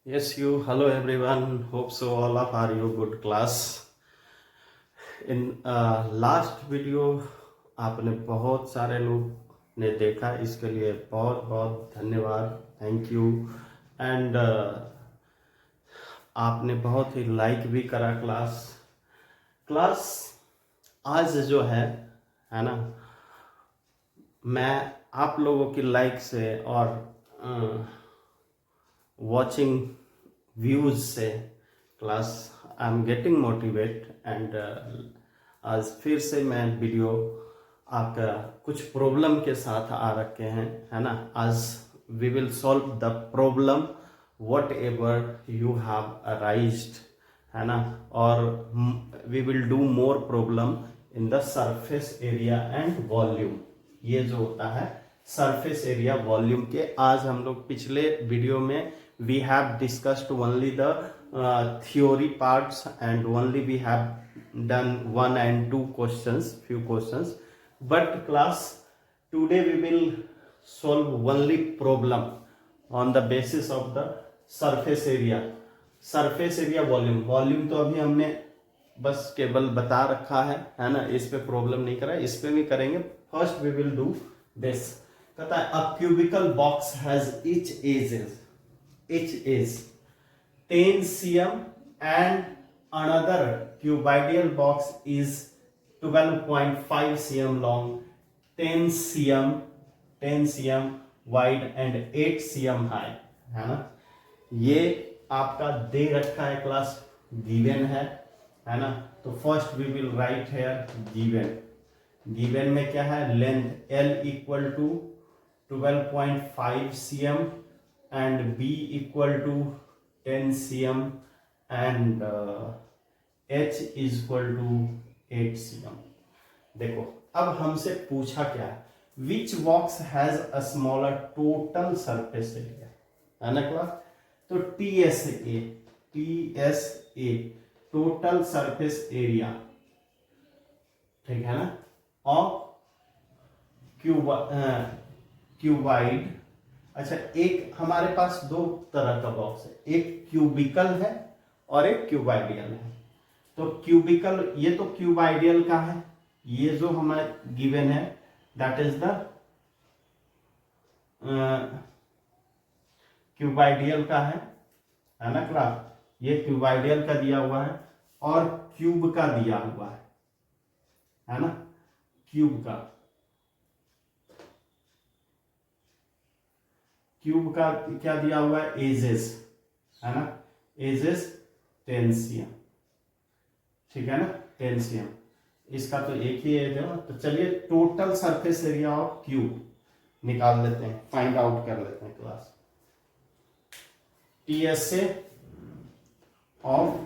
Yes, you. Hello, everyone. Hope so. All of are you good class. In last video आपने बहुत सारे लोग ने देखा, इसके लिए बहुत बहुत धन्यवाद. Thank you. एंड आपने बहुत ही लाइक भी करा क्लास. आज जो है ना, मैं आप लोगों की लाइक से और वॉचिंग व्यूज से class I am getting motivate. And आज फिर से मैं वीडियो आपका कुछ प्रॉब्लम के साथ आ रखे हैं, है ना. आज we will solve the problem whatever you have arised, है ना. और we will do more problem in the surface area and volume. ये जो होता है सरफेस एरिया वॉल्यूम के, आज हम लोग पिछले वीडियो में we have discussed only the theory parts and only we have done 1 and 2 questions, few questions. But class, today we will solve only problem on the basis of the surface area volume. तो अभी हमने बस केवल बता रखा है ना. इस पे प्रॉब्लम नहीं करा, इस पे भी करेंगे. First we will do this. कहता है a cubical box has each is 10 cm and another cuboidal box is 12.5 cm long, 10 cm wide and 8 cm high, है ना. ये आपका दे रखा है क्लास, गिवन है ना. तो first we will write here given में क्या है, length L equal to 12.5 cm and B equal to 10 cm and H is equal to 8 cm. देखो अब हमसे पूछा क्या है, which box has a smaller total surface area, है ना क्लास. तो TSA टोटल सरफेस एरिया, ठीक है ना, ऑफ क्यूबाइड. अच्छा, एक हमारे पास दो तरह का बॉक्स है, एक क्यूबिकल है और एक क्यूबाइडियल है. तो क्यूबिकल, ये तो क्यूबाइडियल का है, ये जो हमारे गिवन है दैट इज द क्यूबाइडियल का है ना क्लास. ये क्यूबाइडियल का दिया हुआ है और क्यूब का दिया हुआ है ना. क्यूब का क्या दिया हुआ है, एजेस, है ना. एजेस 10 cm, ठीक है ना, 10 cm. इसका तो एक ही एज है ना. तो चलिए total surface area of cube निकाल लेते हैं, फाइंड आउट कर लेते हैं क्लास. TSA ऑफ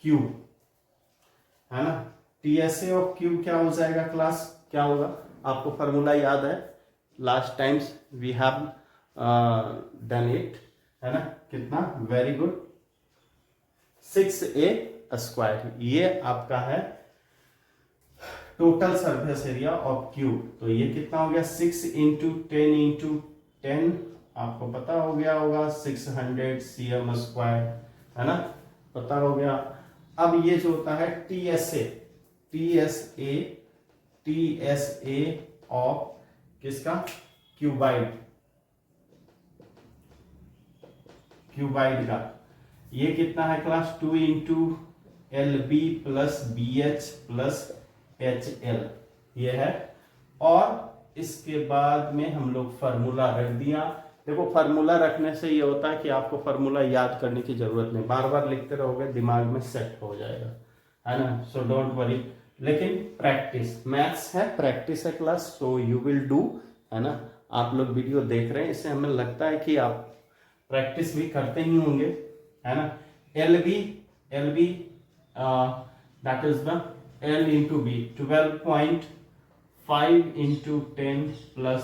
क्यूब, है ना. TSA ऑफ क्यूब क्या हो जाएगा क्लास, क्या होगा, आपको फॉर्मूला याद है, last times we have done it, है ना. कितना, वेरी गुड, 6a स्क्वायर. ये आपका है total surface area of cube. तो ये कितना हो गया, 6 इंटू 10 आपको पता हो गया होगा, 600 cm स्क्वायर, है ना, पता हो गया. अब ये जो होता है TSA ऑफ किसका, क्यूबाइड का. ये कितना है class, 2 into LB plus BH plus HL, ये है. और इसके बाद में हम लोग फार्मूला रख दिया. देखो फार्मूला रखने से ये होता है कि आपको फार्मूला याद करने की जरूरत नहीं, बार बार लिखते रहोगे, दिमाग में सेट हो जाएगा, है ना. So don't worry. लेकिन प्रैक्टिस, मैथ्स है, प्रैक्टिस है class. So you will do, है ना. आप लोग वीडियो देख रहे हैं, इससे हमें लगता है कि आप प्रैक्टिस भी करते ही होंगे, है ना. LB that is the L into B, 12.5 into 10 plus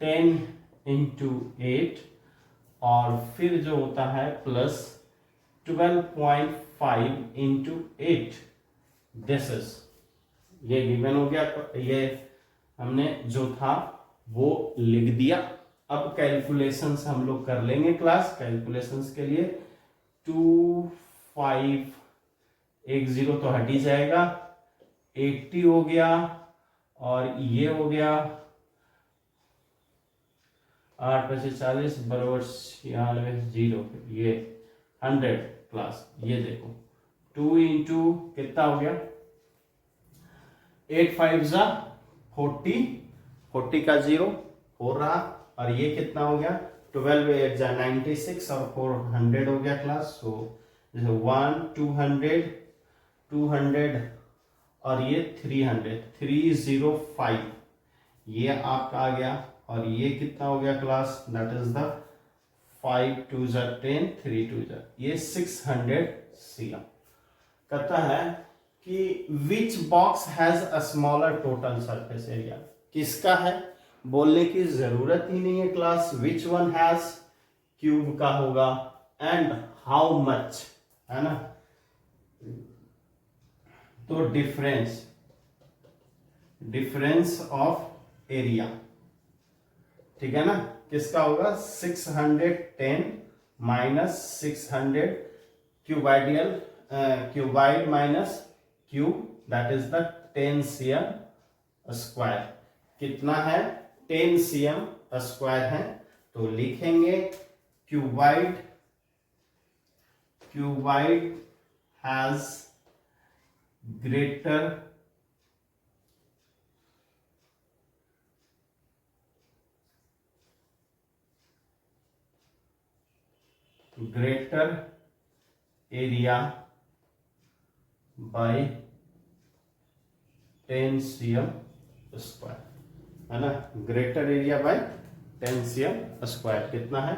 10 into 8, और फिर जो होता है प्लस 12.5 इंटू 8. दिस इज, ये गिवन हो गया. ये हमने जो था वो लिख दिया. अब कैलकुलेशंस हम लोग कर लेंगे क्लास। कैलकुलेशंस के लिए 2510 तो हट ही जाएगा, 80 हो गया और ये हो गया 8×40 बराबर 96 0, ये 100 क्लास। ये देखो 2 इंटू कितना हो गया, 8 5 जा 40, 40 का 0 4 रहा, और ये कितना हो गया 12 8 जा 96 और 400 हो गया क्लास। सो 1 200 200 और ये 300 305, ये आपका आ गया। और ये कितना हो गया क्लास, दैट इज द 5 2 जा 10 3 2 जा, ये 600 cm। कहता है कि which box has a smaller total surface area, किसका है बोलने की जरूरत ही नहीं है class. Which one has, cube का होगा, एंड हाउ मच, है ना। तो डिफरेंस ऑफ एरिया, ठीक है ना, किसका होगा 610 minus 600 cuboidal cuboid minus cube, that is the 10 cm square. कितना है 10 cm स्क्वायर है, तो लिखेंगे cuboid has greater area by 10 cm square, है ना। Greater area by 10 cm square, कितना है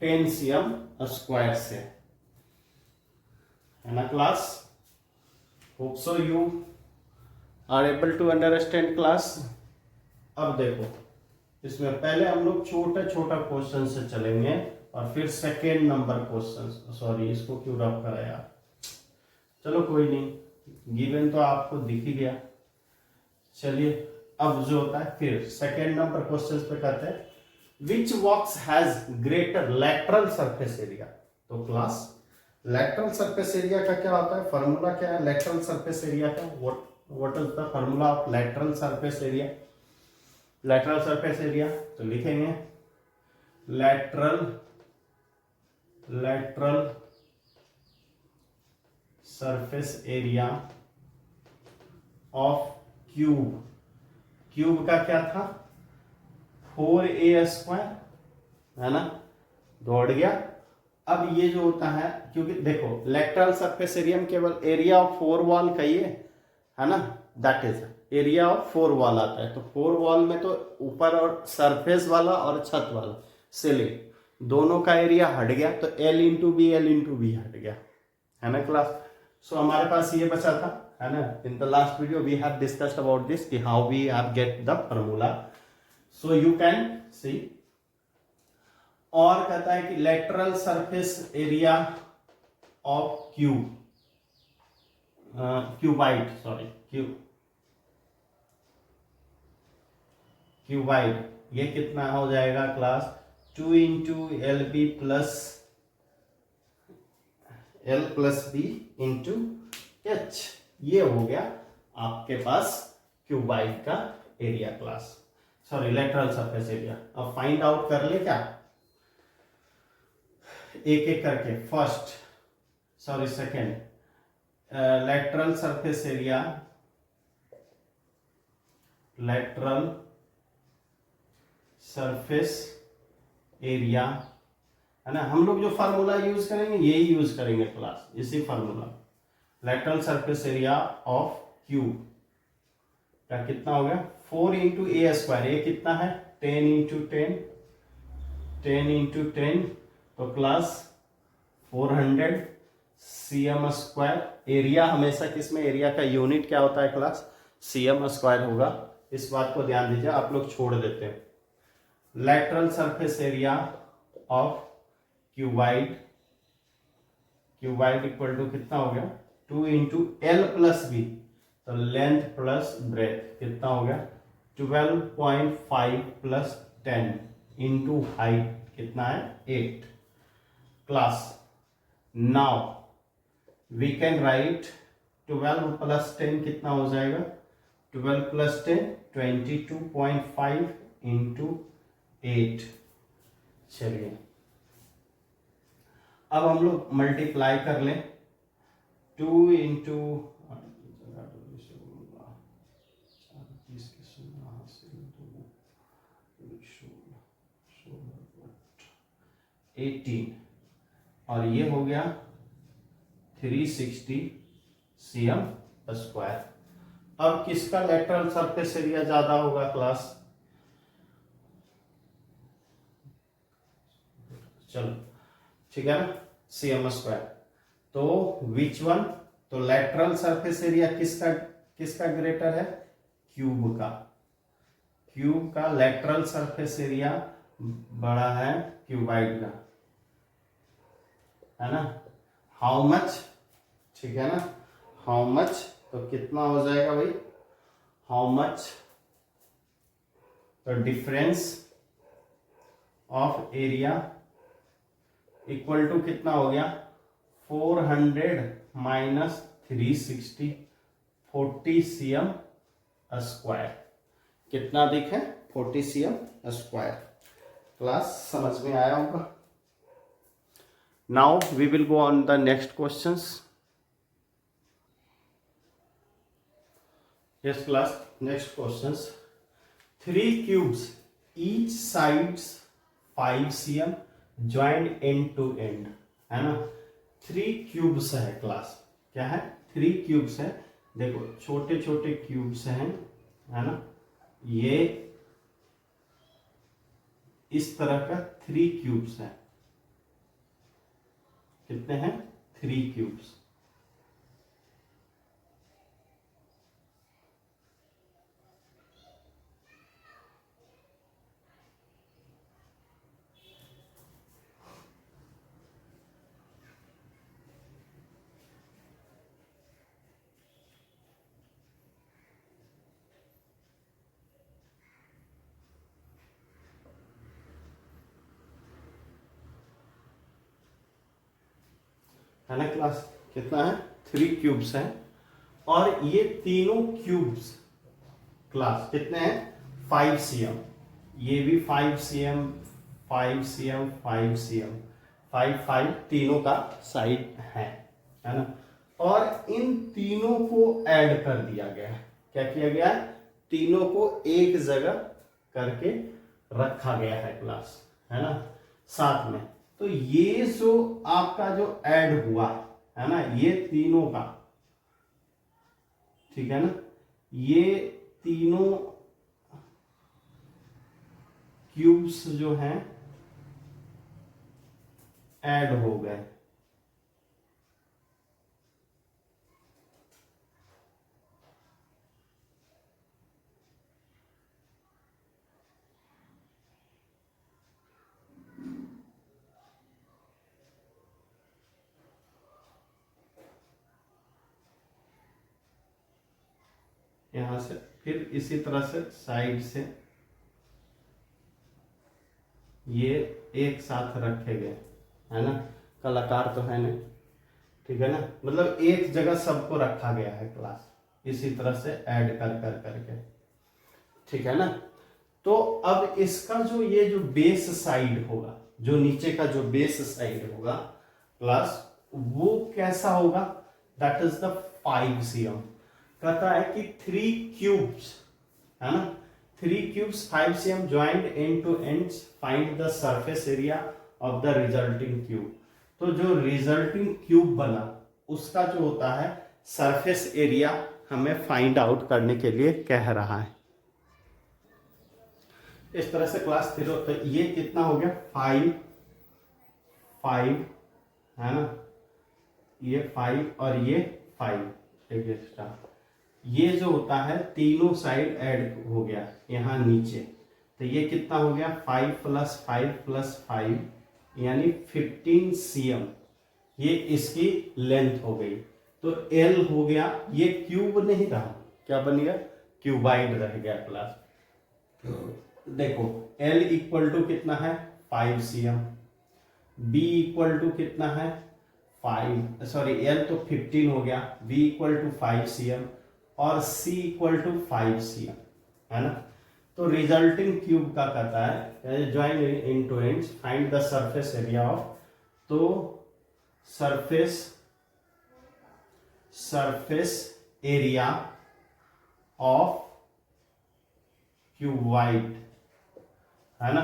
10 cm स्क्वायर से, है ना class. Hope so you are able to understand class. अब देखो इसमें पहले हम लोग छोटा छोटा क्वेश्चन से चलेंगे और फिर सेकेंड नंबर क्वेश्चन। सॉरी, इसको क्यों रब करा यार, चलो कोई नहीं, गिवन तो आपको दिख ही गया। चलिए अब जो होता है फिर सेकेंड नंबर क्वेश्चन पे कहते हैं which box has greater lateral surface area. तो क्लास लैटरल सरफेस एरिया का क्या होता है, फॉर्मूला क्या है लैटरल सरफेस एरिया का, what is the formula of lateral surface area. Lateral surface area तो लिखेंगे lateral surface area of cube का क्या था 4a स्क्वायर, है ना, दौड़ गया। अब ये जो होता है, क्योंकि देखो लैटरल सरफेस एरिया में केवल एरिया ऑफ 4 वॉल का ही है ना, that is area of 4 wall आता है। तो 4 वॉल में तो ऊपर और सरफेस वाला और छत वाला सीलिंग दोनों का एरिया हट गया, तो L इंटू बी हट गया, है ना क्लास। सो हमारे पास ये बचा था, है ना। In the last video we have discussed about this कि how we have get the formula, so you can see. और कहता है कि lateral surface area of cuboid, ये कितना हो जाएगा class 2 into L plus B into H, ये हो गया आपके पास क्यूबाइड का area class, sorry lateral surface area. अब फाइंड आउट कर ले क्या, एक एक करके। सेकेंड लेटरल सरफेस एरिया है ना। हम लोग जो फार्मूला यूज करेंगे यही यूज करेंगे क्लास, इसी formula. Lateral surface area of cube का कितना हो गया 4 इंटू ए स्क्वायर, ये कितना है 10 इंटू 10 तो क्लास 400 cm स्क्वायर। एरिया हमेशा किसमें, एरिया का यूनिट क्या होता है क्लास cm स्क्वायर होगा, इस बात को ध्यान दीजिए, आप लोग छोड़ देते हैं। Lateral surface area of cuboid equal to कितना हो गया 2 इंटू एल प्लस बी, तो लेंथ प्लस ब्रेथ कितना हो गया 12.5 प्लस 10, इंटू हाइट कितना है 8 class. Now we can write 12 plus 10 कितना हो जाएगा, 12 प्लस 10 22.5 इंटू 8। चलिए अब हम लोग मल्टीप्लाई कर लें, 2 इंटू 18 और ये हो गया 360 cm स्क्वायर। अब किसका लेटरल सरफेस एरिया ज्यादा होगा क्लास, चलो ठीक है ना, cm स्क्वायर। तो विच वन, तो लेटरल सरफेस एरिया किसका किसका ग्रेटर है, क्यूब का। क्यूब का लेटरल सरफेस एरिया बड़ा है क्यूबाइड का, है ना। हाउ मच, ठीक है ना, हाउ मच, तो कितना हो जाएगा भाई, हाउ मच, तो difference of area equal to कितना हो गया 400 माइनस 360 40 cm स्क्वायर। कितना दिखे 40 cm स्क्वायर। क्लास समझ में आया होगा। Now we will go on the next questions. Yes class, next questions. 3 cubes each sides 5 cm joined end to end, है ना। 3 क्यूब्स है क्लास, क्या है 3 क्यूब्स है। देखो छोटे छोटे क्यूब्स हैं, है ना, ये इस तरह का 3 क्यूब्स है। कितने हैं 3 क्यूब्स। है ना क्लास, कितना है 3 क्यूब्स हैं और ये तीनों क्यूब्स क्लास कितने हैं 5 cm, ये भी 5 cm 5 cm 5 cm 5 5 तीनों का साइड है ना। और इन तीनों को ऐड कर दिया गया है। क्या किया गया है, तीनों को एक जगह करके रखा गया है क्लास, है ना, साथ में। तो ये जो आपका जो ऐड हुआ है ना, ये तीनों का, ठीक है ना, ये तीनों क्यूब्स जो हैं ऐड हो गए। यहां से फिर इसी तरह से साइड से ये एक साथ रखे गए, है ना। कलाकार तो है नहीं, ठीक है ना, मतलब एक जगह सबको रखा गया है क्लास, इसी तरह से ऐड कर कर करके, ठीक है ना। तो अब इसका जो ये जो बेस साइड होगा, जो नीचे का जो बेस साइड होगा क्लास, वो कैसा होगा, दैट इज द 5 cm। कहता है कि 3 क्यूब्स, है ना, 3 cubes 5 cm joint and two ends, find the surface area of the resulting cube. तो जो रिजल्टिंग क्यूब बना उसका जो होता है सरफेस एरिया हमें फाइंड आउट करने के लिए कह रहा है। इस तरह से क्लास 0, तो ये कितना हो गया 5 5, है ना, ये 5 और ये 5 एक्स्ट्रा, ये जो होता है तीनों साइड ऐड हो गया यहां नीचे। तो ये कितना हो गया 5 + 5 + 5 यानी 15 cm, ये इसकी लेंथ हो गई। तो L हो गया, ये क्यूब नहीं रहा, क्या बन गया क्यूबाइड रह गया क्लास। देखो L इक्वल टू कितना है 5 cm, B इक्वल टू कितना है 5, सॉरी L तो 15 हो गया, B इक्वल टू 5 cm और C इक्वल टू 5 cm, है ना। तो रिजल्टिंग क्यूब का कहता है join in two ends find the surface area of, तो सरफेस एरिया ऑफ क्यूबाइड, है ना।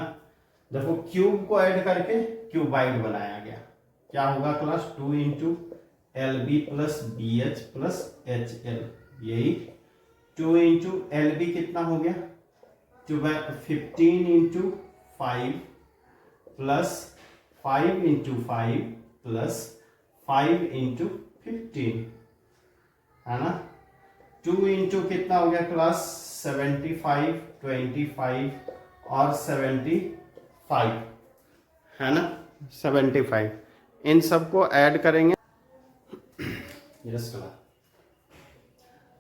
देखो क्यूब को ऐड करके क्यूबाइड बनाया गया, क्या होगा class 2 into L B plus B H plus H L, यही 2 इंटू एल बी कितना हो गया 15 into 5 plus 5 into 5 plus 5 into 15, है ना। 2 इंटू कितना हो गया क्लास 75, 25 और 75, है ना 75, इन सबको ऐड करेंगे। यस क्लास,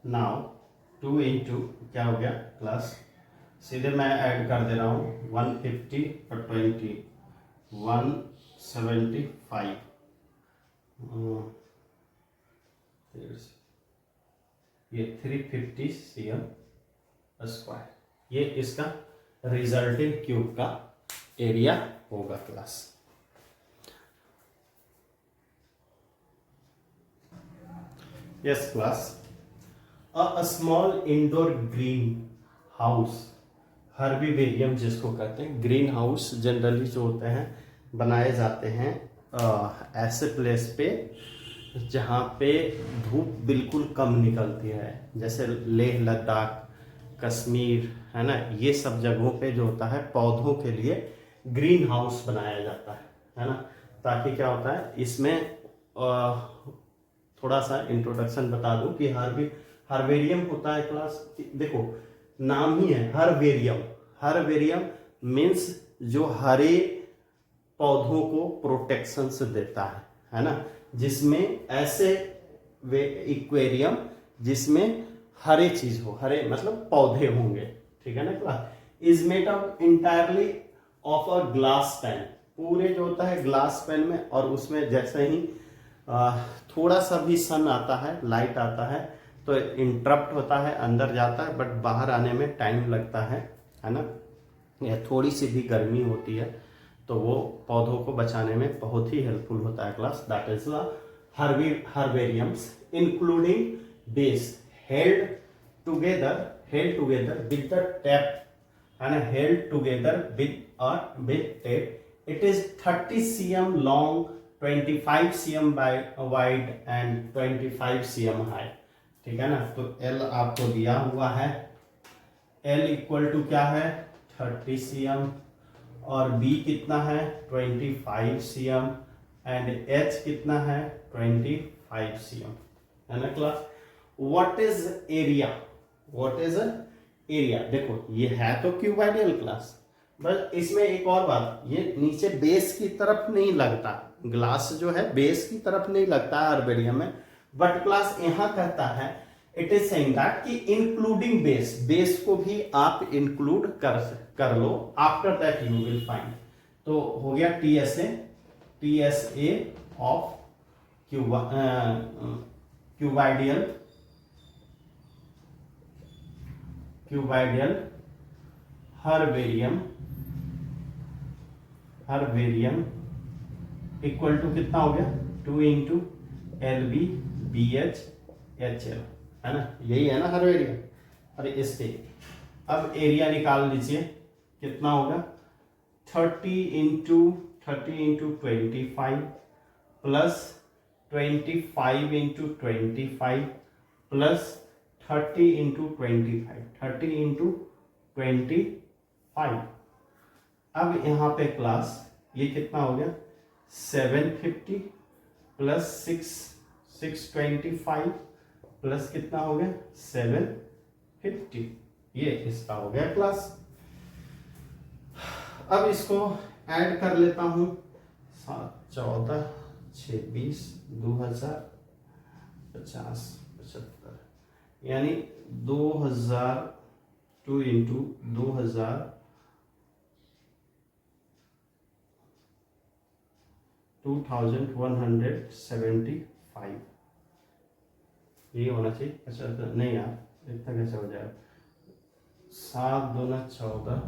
नाउ 2 इंटू क्या हो गया क्लास, सीधे मैं ऐड कर दे रहा हूँ 150 और 20 175, ये 350 cm स्क्वायर, ये इसका रिजल्टिंग क्यूब का एरिया होगा class. Yes class, a small indoor green house, herbarium जिसको कहते हैं, ग्रीन हाउस जनरली जो होते हैं बनाए जाते हैं ऐसे प्लेस पे जहाँ पे धूप बिल्कुल कम निकलती है, जैसे लेह लद्दाख, कश्मीर, है ना, ये सब जगहों पे जो होता है पौधों के लिए ग्रीन हाउस बनाया जाता है ना। ताकि क्या होता है इसमें थोड़ा सा इंट्रोडक्शन बता दूं कि हर्बेरियम होता है क्लास, देखो नाम ही है हर्बेरियम, हर्बेरियम मीन्स जो हरे पौधों को प्रोटेक्शन से देता है ना, जिसमें ऐसे इक्वेरियम जिसमें हरे चीज हो, हरे मतलब पौधे होंगे, ठीक है ना class. Is made up entirely of a glass pan, पूरे जो होता है ग्लास पैन में, और उसमें जैसे ही थोड़ा सा भी सन आता है, लाइट आता है तो इंटरप्ट होता है, अंदर जाता है, बट बाहर आने में टाइम लगता है ना। या थोड़ी सी भी गर्मी होती है तो वो पौधों को बचाने में बहुत ही हेल्पफुल होता है class. That is herbariums including base held together with the tape, and held together with tape. It is 30 cm long, 25 cm wide and 25 cm high, ठीक है ना। तो L आपको दिया हुआ है, L इक्वल टू क्या है 30 cm और B कितना है 25 cm एंड H कितना है 25 cm, है ना class. What is area, what is area, देखो ये है तो क्यूबाइडियल क्लास, बस इसमें एक और बात, ये नीचे बेस की तरफ नहीं लगता, ग्लास जो है बेस की तरफ नहीं लगता है हर्बेरियम में, बट क्लास यहां कहता है इट इज सेइंग दैट कि इंक्लूडिंग बेस, बेस को भी आप इंक्लूड कर लो, after that you will find. तो हो गया TSA of cuboidal herbarium equal to कितना हो गया 2 into L B B H H L, है ना, यही है ना हर्बेरियम। अरे इससे अब एरिया निकाल लीजिए, कितना होगा 30 into 25 plus 25 into 25 plus 30 into 25, 30 into 25। अब यहां पे क्लास ये कितना हो गया 750 प्लस 625 प्लस कितना हो गया 750, ये इसका हो गया क्लास। अब इसको ऐड कर लेता हूं 14 6 20 2050 75, यानी 2000 2 इंटू 2000 2175 ये होना चाहिए। अच्छा तो नहीं यार, इतना कैसे हो जाएगा, 7 दूना 14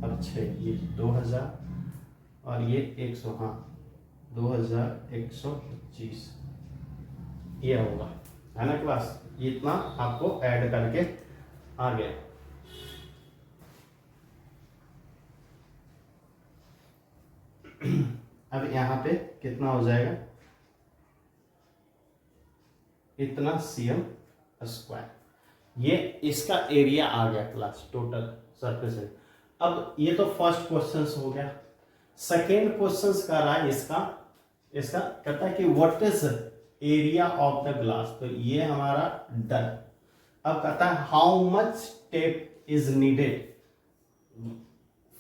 और 6 ये 2000 और ये 100, हाँ 2125 ये होगा, है ना क्लास। ये इतना आपको ऐड करके आ गया। अब यहाँ पे कितना हो जाएगा, इतना cm स्क्वायर, ये इसका एरिया आ गया क्लास, टोटल सरफेस एरिया। अब ये तो फर्स्ट क्वेश्चन हो गया। सेकेंड क्वेश्चन कर रहा है इसका कहता है कि what is area of the glass, तो ये हमारा डन। अब कहता है how much tape is needed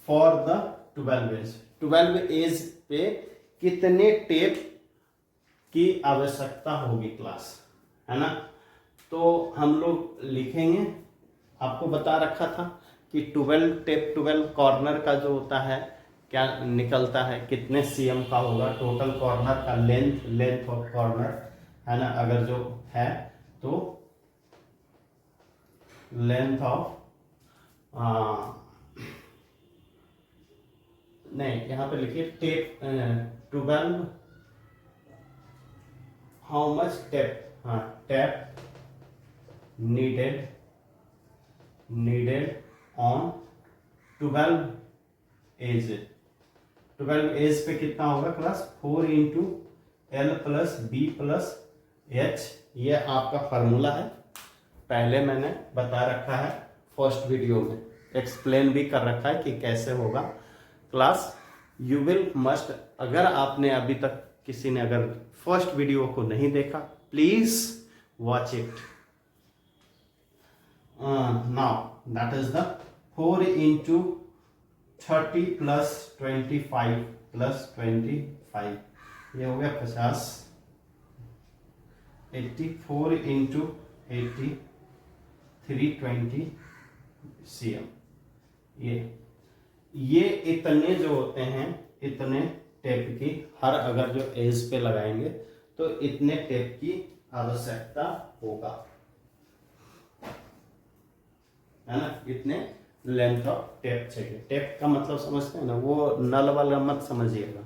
for the 12 edge पे कितने टेप की आवश्यकता होगी क्लास, है ना। तो हम लोग लिखेंगे, आपको बता रखा था कि 12 कॉर्नर का जो होता है क्या निकलता है, कितने cm का होगा टोटल कॉर्नर का लेंथ ऑफ कॉर्नर, है ना। अगर जो है तो लेंथ ऑफ नहीं, यहाँ पे लिखिए टेप 12 हाउ मच टेप, हाँ tape needed on 12 edge. 12 edge पे कितना होगा class, 4 into L plus B plus H. ये आपका फार्मूला है, पहले मैंने बता रखा है फर्स्ट वीडियो में, एक्सप्लेन भी कर रखा है कि कैसे होगा क्लास। यू विल मस्ट, अगर आपने अभी तक किसी ने अगर फर्स्ट वीडियो को नहीं देखा, please watch it. Now that is the 4 into 30 plus 25 plus 25, ये हो गया 50। 84 इंटू 80 320 cm। ये इतने जो होते हैं, इतने टेप की हर अगर जो एज पे लगाएंगे तो इतने टेप की आवश्यकता होगा, है ना। इतने लेंथ ऑफ टेप चाहिए। टेप का मतलब समझते हैं ना, वो नल वाला मत समझिएगा,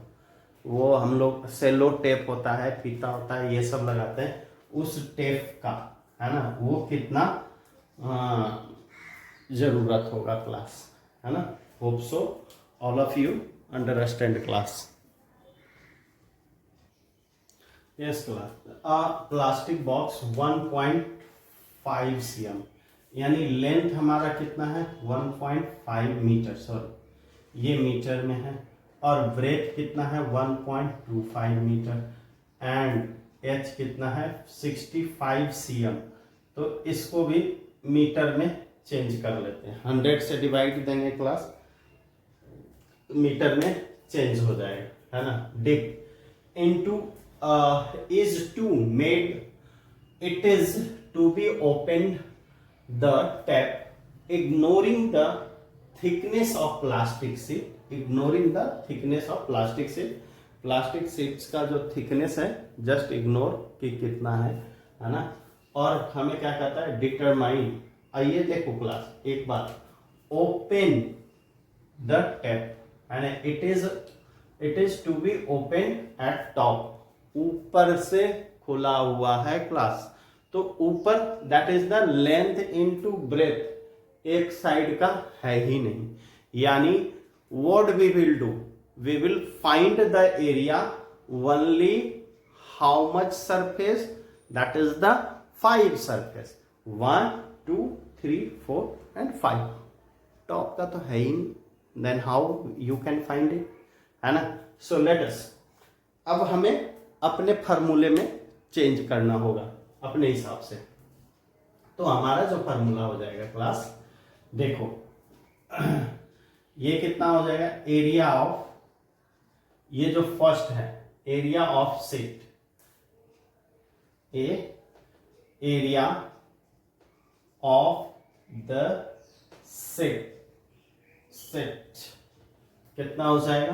वो हम लोग सेलो टेप होता है, फीता होता है, ये सब लगाते हैं, उस टेप का, है ना, वो कितना जरूरत होगा क्लास, है ना। Hope so all of you understand class. Yes class, plastic box 1.5 cm, यानी लेंथ हमारा कितना है 1.5 मीटर, सॉरी ये मीटर में है, और ब्रेथ कितना है 1.25 मीटर, एंड एच कितना है 65 cm। तो इसको भी मीटर में चेंज कर लेते हैं, 100 से डिवाइड देंगे क्लास, मीटर में चेंज हो जाएगा, है ना। Dip into is to made, it is to be opened the tap ignoring the thickness of plastic sheet, ignoring the thickness of plastic sheet, plastic sheets का जो थिकनेस है just ignore कि कितना है ना। और हमें क्या कहता है डिटरमाइन, आइए देखो क्लास एक बार, ओपन द टैप, है ना, it is to be open at top, ऊपर से खुला हुआ है क्लास, तो ऊपर that is the length into breadth, एक साइड का है ही नहीं, यानी what we will do, we will find the area only how much surface, that is the 5 surface, 1 2 3 4 and 5, top का तो है ही नहीं, then how you can find it, है ना। सो लेट अस, अब हमें अपने फार्मूले में चेंज करना होगा अपने हिसाब से। तो हमारा जो फार्मूला हो जाएगा क्लास, देखो ये कितना हो जाएगा, एरिया ऑफ, ये जो फर्स्ट है area of sheet, area of the sheet कितना हो जाएगा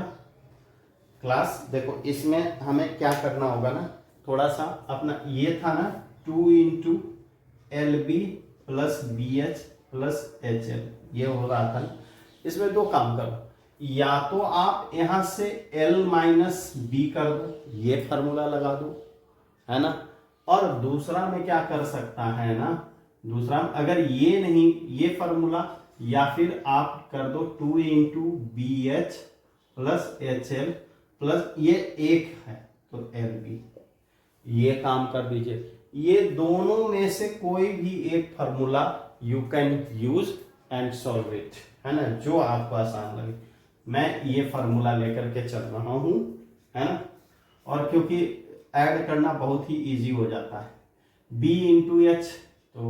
क्लास देखो इसमें हमें क्या करना होगा ना, थोड़ा सा अपना ये था ना 2 into L B plus B H plus H L, ये हो रहा था ना। इसमें दो काम करो, या तो आप यहां से एल माइनस बी कर दो, ये फार्मूला लगा दो, है ना। और दूसरा में क्या कर सकता है ना, दूसरा अगर ये नहीं ये फार्मूला, या फिर आप कर दो 2 into B H plus H L plus ये एक है तो एल बी, ये काम कर दीजिए। ये दोनों में से कोई भी एक formula you can use and solve it, है ना, जो आपको आसान लगे। मैं ये फार्मूला लेकर के चल रहा हूं, है ना। और क्योंकि ऐड करना बहुत ही इजी हो जाता है, b इंटू एच, तो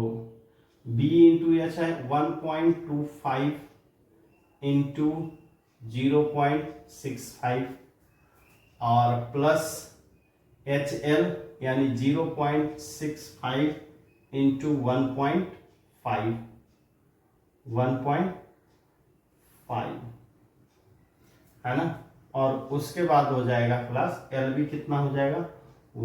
b इंटू एच है 1.25 इंटू 0.65 और प्लस एच एल यानी 0.65 इंटू 1.5 है ना। और उसके बाद हो जाएगा प्लस एल बी कितना हो जाएगा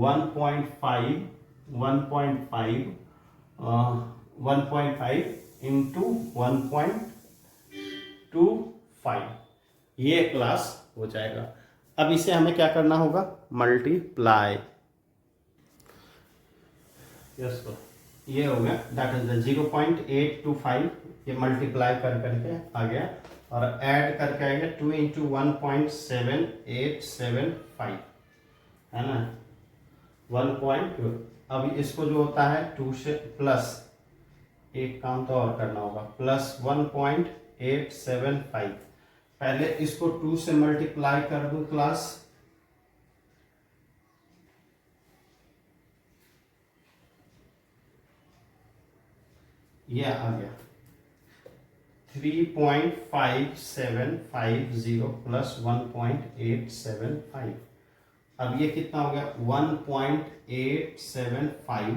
1.5 इंटू 1.25, ये क्लास हो जाएगा। अब इसे हमें क्या करना होगा, मल्टीप्लाई। यस, तो ये हो गया, दैट इज द 0.825, ये मल्टीप्लाई कर करके आ गया और ऐड करके आएगा 2 इंटू 1.7875, है ना 1.2। अब इसको जो होता है 2 से प्लस, एक काम तो और करना होगा, प्लस 1.875। पहले इसको 2 से मल्टीप्लाई कर दूं क्लास, ये आ गया 3.5750 प्लस 1.875। अब ये कितना हो गया 1.875,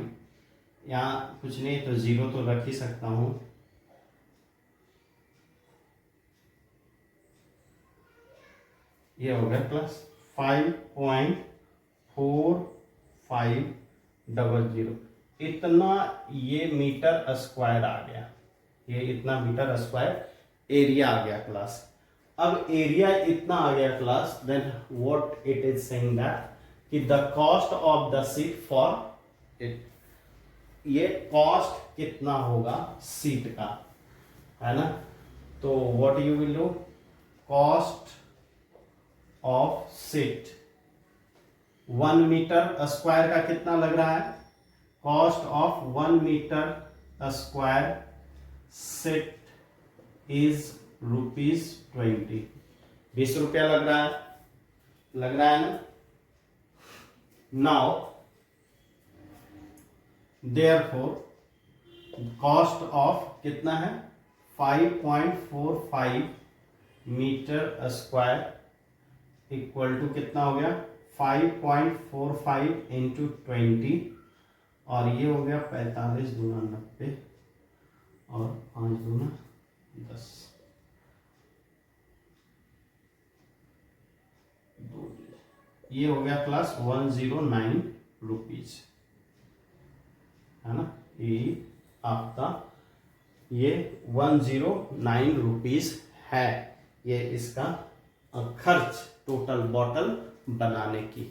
यहाँ कुछ नहीं तो जीरो तो रख ही सकता हूं, ये हो गया प्लस 5.4500, इतना ये मीटर स्क्वायर आ गया, ये इतना मीटर स्क्वायर एरिया आ गया क्लास। अब एरिया इतना आ गया class, then what it is saying that कि the cost of the sheet for it, ये कॉस्ट कितना होगा सीट का, है ना। तो what you will do, cost of sheet 1 metre square का कितना लग रहा है, cost of 1 metre square sheet is ₹20, 20 रुपया लग रहा है ना। नाउ देयरफॉर कॉस्ट ऑफ कितना है 5.45 मीटर स्क्वायर इक्वल टू कितना हो गया 5.45 इंटू 20, और ये हो गया 45 दूना 90 और 5 दूना 10, ये हो गया प्लस 109 रुपीज, है ना। ये आपका ये 109 रुपीज है, ये इसका खर्च टोटल बॉटल बनाने की।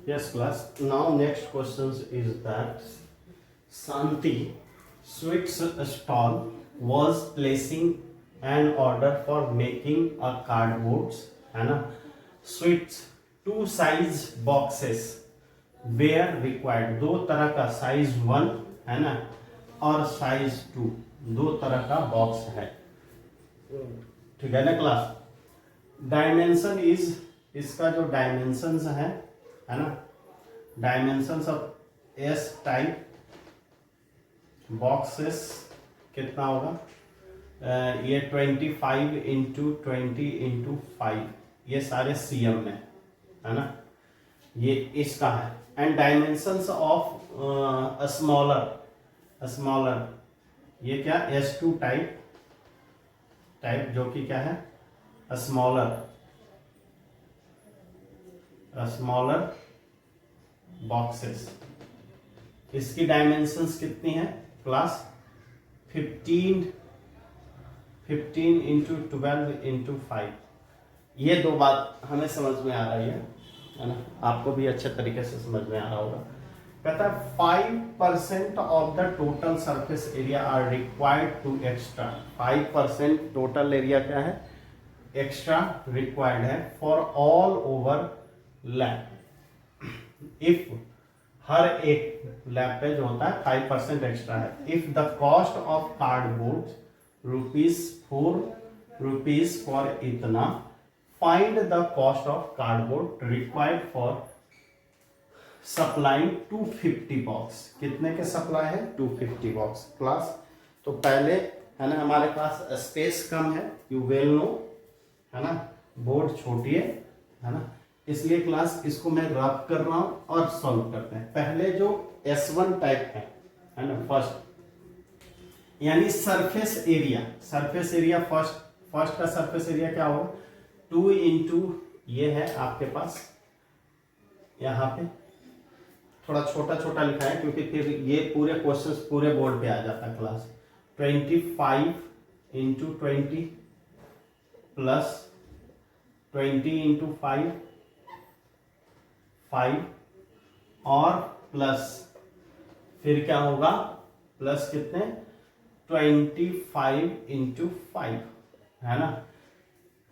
Yes class, now next questions is that Santi sweets stall was placing an order for making a cardboards, है ना, sweets 2 size boxes were required, 2 तरह का size 1 है ना और size 2, 2 तरह का बॉक्स है, ठीक है ना क्लास। डायमेंशन इज, इसका जो डायमेंशंस है ना, dimensions of S type boxes कितना होगा, ये 25 इंटू 20 इंटू 5, ये सारे सीएम में, है ना, ये इसका है। एंड डायमेंशंस ऑफ स्मॉलर ये क्या S2 टाइप जो कि क्या है स्मॉलर बॉक्सेस। इसकी डायमेंशंस कितनी है क्लास 15 इंटू 12 इंटू 5। ये दो बात हमें समझ में आ रही है ना, आपको भी अच्छे तरीके से समझ में आ रहा होगा। कहता है 5% of the total surface area are required to extra. 5% total area क्या है एक्स्ट्रा रिक्वायर्ड है for all over lab. If हर एक लैब पे जो होता है 5% एक्स्ट्रा है। If the cost of cardboard ₹4 for इतना, find the cost of cardboard required for supplying 250 box. कितने के सप्लाई है 250 बॉक्स क्लास। तो पहले है ना हमारे पास स्पेस कम है, यू वेल नो, है ना, बोर्ड छोटी है ना, इसलिए क्लास इसको मैं रब कर रहा हूं और सॉल्व करते हैं। पहले जो S1 टाइप है ना फर्स्ट, यानी सरफेस एरिया फर्स्ट का सरफेस एरिया क्या होगा 2 इंटू ये है आपके पास, यहाँ पे थोड़ा छोटा छोटा लिखा है क्योंकि फिर ये पूरे क्वेश्चंस पूरे बोर्ड पे आ जाता है क्लास। 25 इंटू 20 प्लस 20 इंटू 5 और प्लस फिर क्या होगा प्लस कितने 25 इंटू 5 है ना।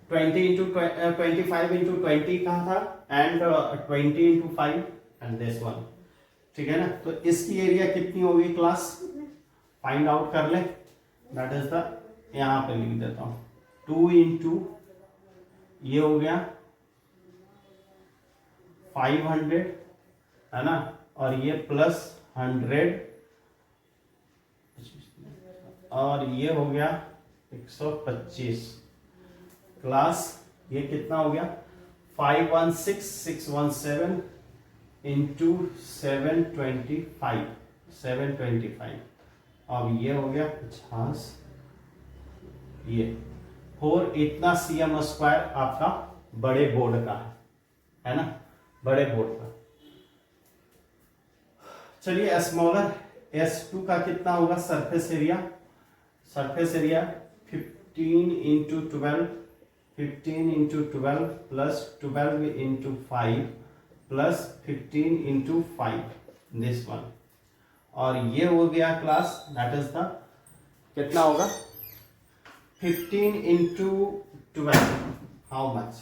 25 इंटू 20 कहा था and 20 into 5 and this one, ठीक है ना। तो इसकी एरिया कितनी होगी क्लास फाइंड आउट कर ले। दैट इज द, यहां पे लिख देता हूं 2 इंटू ये हो गया 500 है ना, और ये प्लस 100 और ये हो गया 125 क्लास। ये कितना हो गया 516617 इंटू 725। अब ये हो गया 50, ये 4 इतना CM स्क्वायर आपका बड़े बोर्ड का है ना, बड़े बोर्ड का। चलिए स्मॉलर S2 का कितना होगा surface area 15 into 12 plus 12 into 5 plus 15 into 5 this one, और ये हो गया क्लास दैट इज द कितना होगा 15 into 12 how much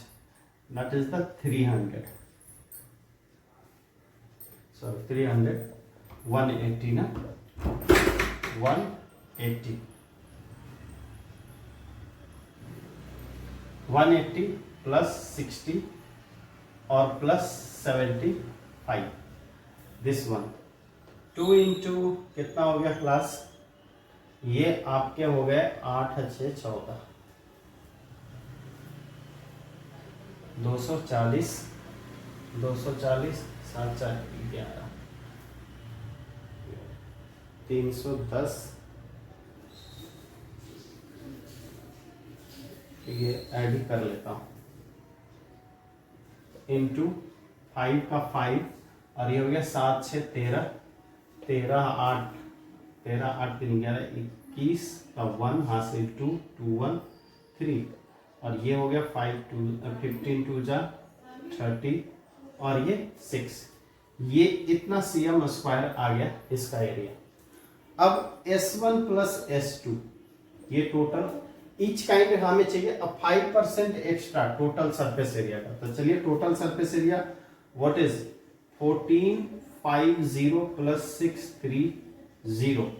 that is the 300, सो 300 180 ना 180 प्लस 60 और प्लस 75 दिस वन। 2 इंटू कितना हो गया क्लास, ये आपके हो गए 8 6 14 240 7 4 11 310, ये ऐड ही कर लेता हूं इंटू 5 का 5 और ये हो गया 7 6 13 8 3 11 21 का 1 हासिल 2 2 1 3 और ये हो गया 15 2 जा 30 और ये 6, ये इतना CM स्क्वायर आ गया इसका एरिया। अब S1 प्लस S2 ये टोटल ईच काइंड हमें चाहिए अब 5% एक्स्ट्रा टोटल सरफेस एरिया का। तो चलिए total surface area what is 1450 plus 630 0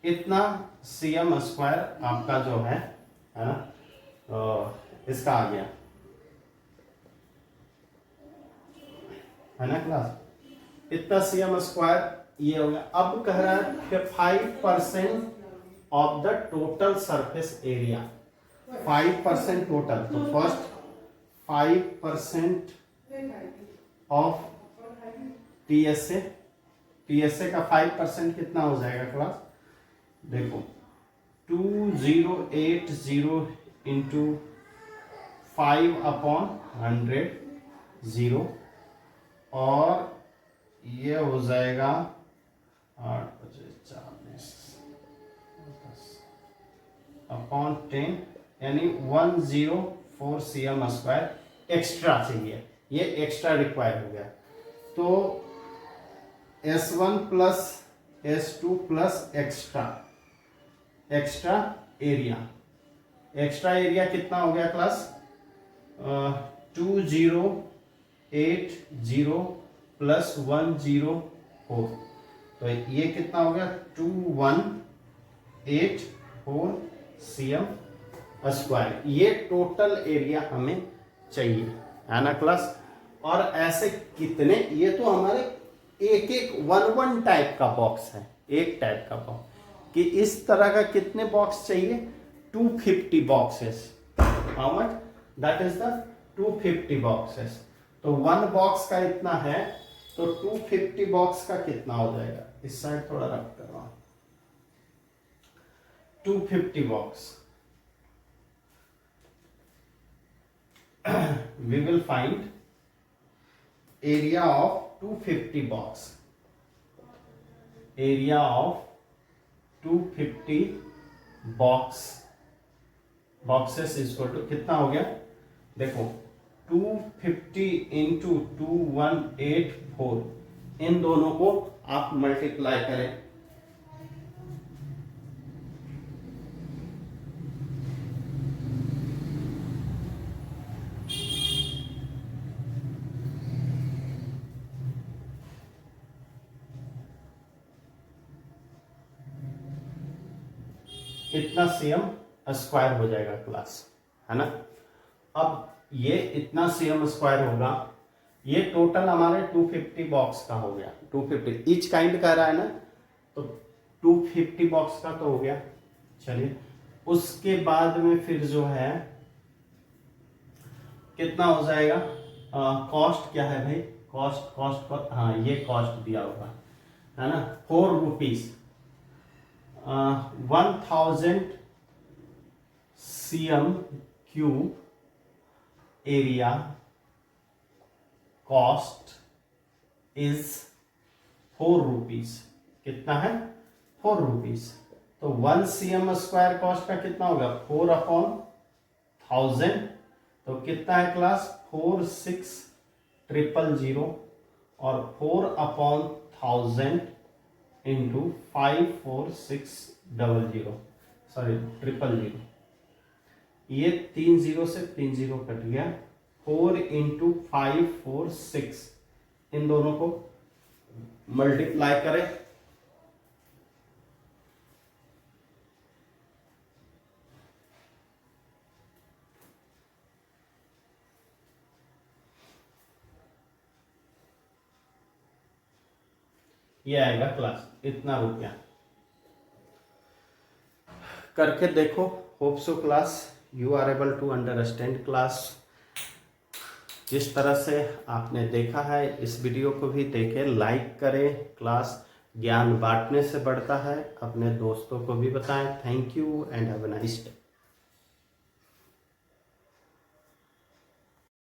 इतना CM स्क्वायर आपका जो है ना इसका आ गया है ना क्लास, इतना CM स्क्वायर ये हो गया। अब कह रहा है कि 5% of the total surface area 5% total, तो फर्स्ट 5% ऑफ टीएसए का 5% कितना हो जाएगा क्लास? देखो 2080 इंटू 5/100 0, और ये हो जाएगा 8/40 अपॉन 10, यानी 104 cm स्क्वायर एक्स्ट्रा चाहिए। ये एक्स्ट्रा रिक्वायर हो गया। तो S1 plus S2 plus extra area कितना हो गया क्लास? 2080 प्लस 104, तो ये कितना हो गया? 2184 cm स्क्वायर। ये टोटल एरिया हमें चाहिए, है ना क्लास? और ऐसे कितने, ये तो हमारे एक वन टाइप का बॉक्स है, एक टाइप का बॉक्स, कि इस तरह का कितने बॉक्स चाहिए? 250 boxes. How much? That is the 250 boxes. तो वन बॉक्स का इतना है, तो 250 बॉक्स का कितना हो जाएगा? इस साइड थोड़ा रख कर रहा हूं। 250 box, we will find area of 250 box. Area of 250 boxes is equal to कितना हो गया? देखो 250 इंटू 2184, इन दोनों को आप मल्टीप्लाई करें। इतना सीएम स्क्वायर हो जाएगा क्लास, है ना? अब ये इतना सीएम स्क्वायर होगा, ये टोटल हमारे 250 बॉक्स का हो गया। 250 ईच काइंड का रहा है ना, तो 250 बॉक्स का तो हो गया। चलिए, उसके बाद में फिर जो है कितना हो जाएगा? कॉस्ट क्या है भाई? कॉस्ट हाँ, ये कॉस्ट दिया होगा, है ना? 4 rupees 1000 cm cube area cost is 4 rupees. कितना है? 4 रुपीज। तो 1 cm स्क्वायर कॉस्ट का कितना होगा? 4/1000। तो कितना है क्लास? 46000, और 4/1000 इंटू 54600, सॉरी 000। ये 3 0 से 3 0 कट गया। 4 इंटू 546, इन दोनों को मल्टीप्लाई करें। ये आएगा क्लास इतना रुपया। करके देखो। Hope so class you are able to understand class. जिस तरह से आपने देखा है, इस वीडियो को भी देखें, लाइक करें। क्लास ज्ञान बांटने से बढ़ता है। अपने दोस्तों को भी बताएं। Thank you and have a nice day.